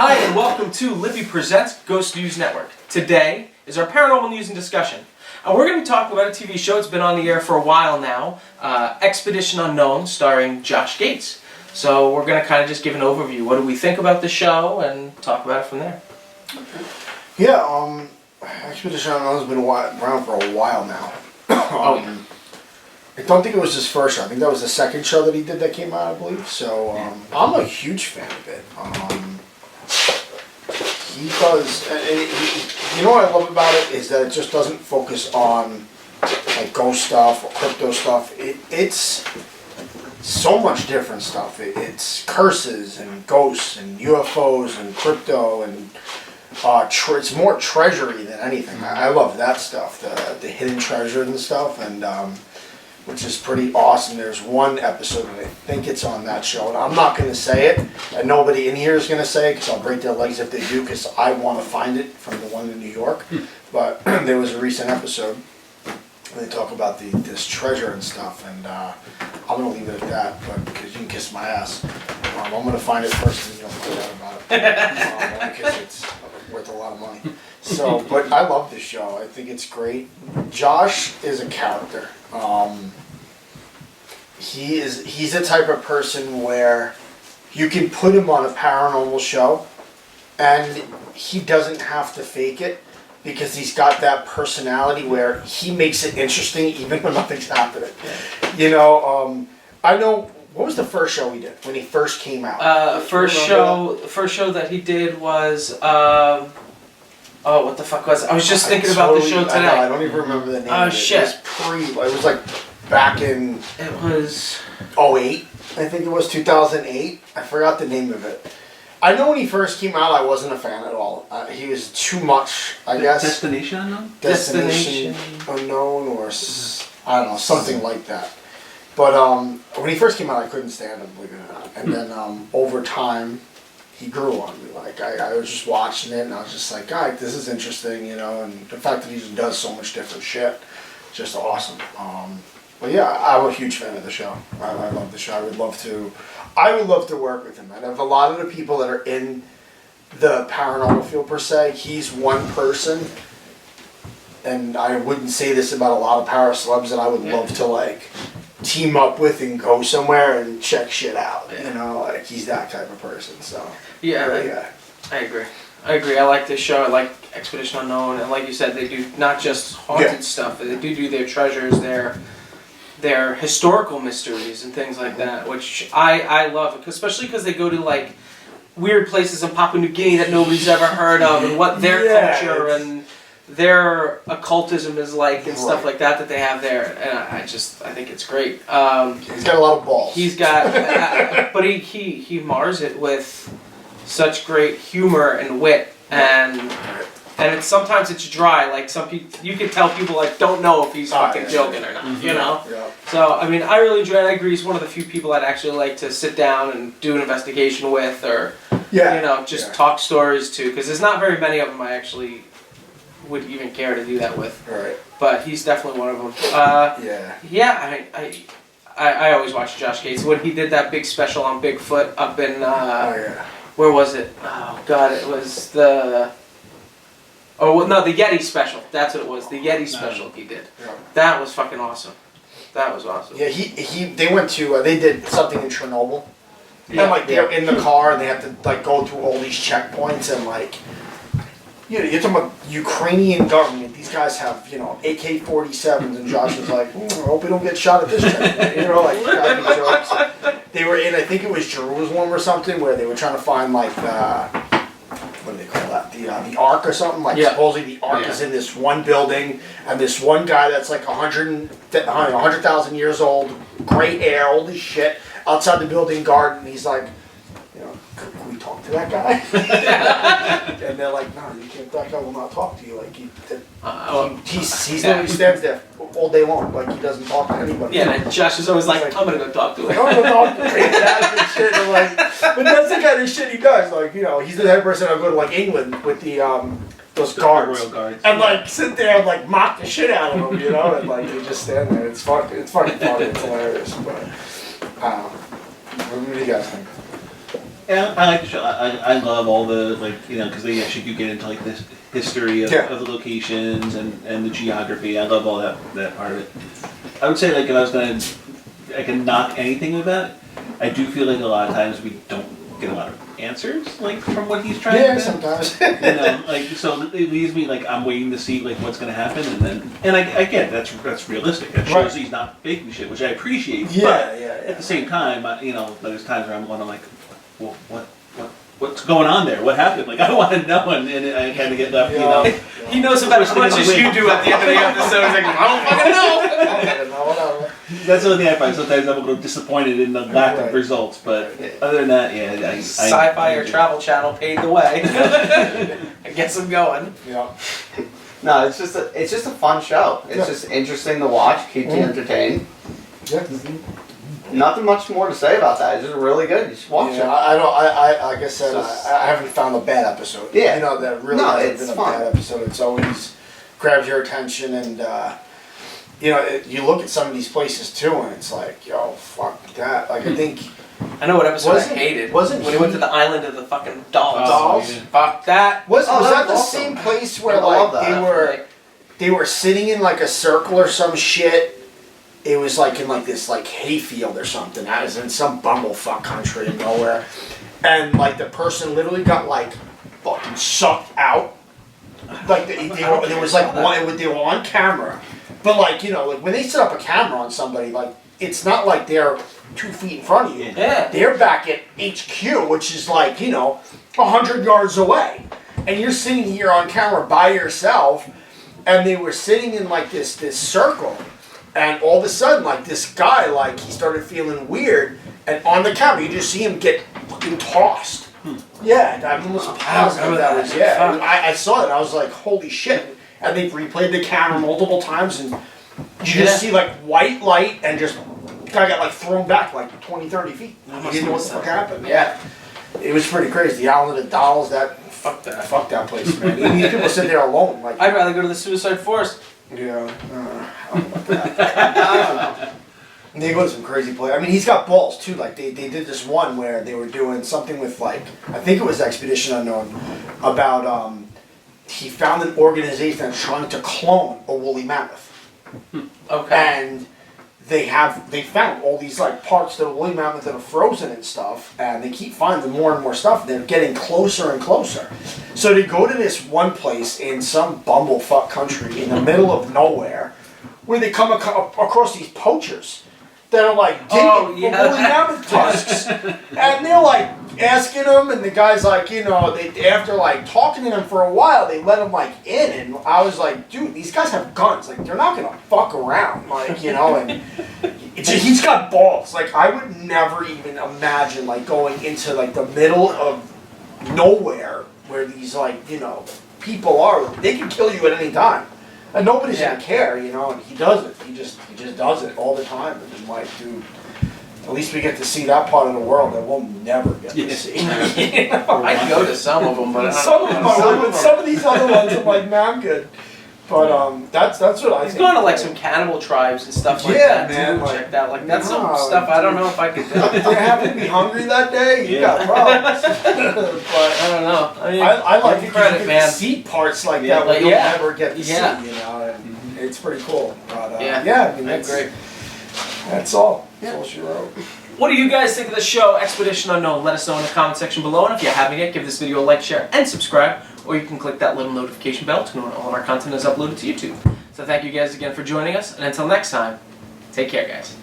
Hi and welcome to Libby Presents Ghost News Network. Today is our paranormal news and discussion. And we're going to be talking about a TV show that's been on the air for a while now, Expedition Unknown, starring Josh Gates. So we're going to kind of just give an overview. What do we think about the show and talk about it from there. Yeah, Expedition Unknown has been around for a while now. I don't think it was his first show. I think that was the second show that he did that came out, I believe. So I'm a huge fan of it. He does, you know what I love about it is that it just doesn't focus on like ghost stuff or crypto stuff. It's so much different stuff. It's curses and ghosts and UFOs and crypto and it's more treasury than anything. I love that stuff, the hidden treasure and stuff, and which is pretty awesome. There's one episode, and I think it's on that show, and I'm not going to say it, and nobody in here is going to say it, because I'll break their legs if they do, because I want to find it from the one in New York. But there was a recent episode where they talk about this treasure and stuff, and I'm going to leave it at that, but because you can kiss my ass. I'm going to find it first, and you'll find out about it, because it's worth a lot of money. So, but I love this show. I think it's great. Josh is a character. He's the type of person where you can put him on a paranormal show and he doesn't have to fake it, because he's got that personality where he makes it interesting even when nothing's happening. You know, I know, what was the first show he did when he first came out? The first show that he did was oh, what the fuck was it? I was just thinking about the show today. I don't even remember the name of it. Shit. It was like back in... It was... 08, I think it was, 2008. I forgot the name of it. I know when he first came out, I wasn't a fan at all. He was too much, I guess. Destination Unknown? Destination Unknown, or I don't know, something like that. But when he first came out, I couldn't stand him, believe it or not. And then over time, he grew on me. Like I was just watching it, and I was just like, God, this is interesting, you know. And the fact that he just does so much different shit, just awesome. But yeah, I'm a huge fan of the show. I love the show. I would love to work with him. And of a lot of the people that are in the paranormal field per se, he's one person. And I wouldn't say this about a lot of para celebs that I would love to like team up with and go somewhere and check shit out. You know, like he's that type of person. So yeah, I agree. I like this show. I like Expedition Unknown, and like you said, they do not just haunted stuff. They do their treasures, their historical mysteries and things like that, which I love, especially because they go to like weird places in Papua New Guinea that nobody's ever heard of, and what their culture and their occultism is like and stuff like that they have there, and I think it's great. He's got a lot of balls. He's got, but he mars it with such great humor and wit, and it's sometimes it's dry. Like some people, you can tell people like don't know if he's fucking joking or not. Mm-hmm. You know. Yeah. So I mean, I really enjoy it. I agree. He's one of the few people I'd actually like to sit down and do an investigation with, or you know, just talk stories to, because there's not very many of them I actually would even care to do that with. Right. But he's definitely one of them. I always watch Josh Gates. When he did that big special on Bigfoot up in where was it? Oh God, it was the Yeti Special. That's what it was. The Yeti Special he did. Yeah. That was fucking awesome. That was awesome. Yeah, they went to they did something in Chernobyl. Yeah. And like they're in the car and they have to like go through all these checkpoints and like. You know, you're talking about Ukrainian government. These guys have, you know, AK-47s, and Josh was like, I hope we don't get shot at this checkpoint. You know, like cracking jokes. They were in, I think it was Jerusalem or something, where they were trying to find like what do they call that? The Ark or something. Like supposedly the Ark is in this one building, and this one guy that's like 100,000 years old, gray hair, old as shit, outside the building guard, and he's like, you know, can we talk to that guy? And they're like, no, you can't. That guy will not talk to you. Like he literally stands there all day long. Like he doesn't talk to anybody. Yeah, and Josh is always like, I'm gonna go talk to him. I'm gonna talk to him. And shit. And like, but that's the kind of shit he does. Like, you know, he's the type of person that'll go to like England with the those guards, royal guards, and like sit there and like mock the shit out of them, you know, and like they just stand there. It's fucking funny. It's hilarious. But what do you guys think? Yeah, I like the show. I love all the, like, you know, because they actually do get into like this history of the locations and the geography. I love all that part of it. I would say, like, if I was gonna, I can knock anything about it. I do feel like a lot of times we don't get a lot of answers, like, from what he's trying to do. Sometimes. You know, like, so it leaves me like I'm waiting to see like what's gonna happen, and I get that's realistic. It shows he's not faking shit, which I appreciate. But at the same time, you know, there's times where I'm like, well, what's going on there? What happened? Like, I want to know, and I kind of get left, you know. He knows about as much as you do at the end of the episode. He's like, I don't fucking know. That's the only thing I find. Sometimes I'm a little disappointed in the lack of results, but other than that, yeah. Sci-Fi or Travel Channel paid the way. I guess I'm going. Yeah. No, it's just a fun show. It's just interesting to watch, keeps you entertained. Yeah. Nothing much more to say about that. It's just really good. You should watch it. I don't. Like I said, I haven't found a bad episode. Yeah. You know, that really hasn't been a bad episode. It's always grabs your attention, and you know, you look at some of these places too, and it's like, yo, fuck that. Like, I think. I know what episode I hated. Wasn't when he went to the island of the fucking dolls? Dolls? Yeah. Fuck that. Was that the awesome. same place where like they were sitting in like a circle or some shit? It was like in like this like hayfield or something. That was in some bumblefuck country of nowhere, and like the person literally got like fucking sucked out. Like there was like one. They were on camera, but like, you know, like when they set up a camera on somebody, like it's not like they're 2 feet in front of you. Yeah. They're back at HQ, which is like, you know, 100 yards away, and you're sitting here on camera by yourself, and they were sitting in like this circle. And all of a sudden, like, this guy, like, he started feeling weird, and on the camera, you just see him get fucking tossed. Yeah, I'm almost positive that was, I saw it, and I was like, holy shit. And they replayed the camera multiple times, and you just see, like, white light, and just, the guy got, like, thrown back, like, 20, 30 feet. You didn't know what the fuck happened. Yeah. It was pretty crazy. The Island of Dolls, fuck that place, man. These people sit there alone. Like, I'd rather go to the Suicide Forest. Yeah, I don't know about that. I don't know. And they go to some crazy place. I mean, he's got balls too. Like they did this one where they were doing something with, like, I think it was Expedition Unknown, about he found an organization that's trying to clone a woolly mammoth. Okay. And they found all these like parts of the woolly mammoth that are frozen and stuff, and they keep finding more and more stuff. And they're getting closer and closer. So they go to this one place in some bumblefuck country in the middle of nowhere, where they come across these poachers that are like digging for woolly mammoth tusks, and they're like asking them, and the guy's like, you know, after like talking to them for a while, they let him like in, and I was like, dude, these guys have guns, like they're not gonna fuck around, like, you know, and he's got balls. Like, I would never even imagine like going into like the middle of nowhere where these, like, you know, people are. They can kill you at any time. And nobody's gonna care, you know, and he does it. He just does it all the time. And I'm like, dude, at least we get to see that part of the world that we'll never get to see. You know? I'd go to some of them, but some of them I would, but some of these other ones I'm like, man, I'm good. But that's what I think. He's going to like some cannibal tribes and stuff like that too. Like, check that. Like, that's some stuff I don't know if I could do. If you happen to be hungry that day, you got problems. But I don't know. I mean, I like it, credit, man. See parts like that where you'll never get to see, you know, and it's pretty cool. But, I mean, that's great. That's all. That's all she wrote. What do you guys think of the show Expedition Unknown? Let us know in the comment section below, and if you haven't yet, give this video a like, share, and subscribe, or you can click that little notification bell to know when all of our content is uploaded to YouTube. So thank you guys again for joining us, and until next time, take care, guys.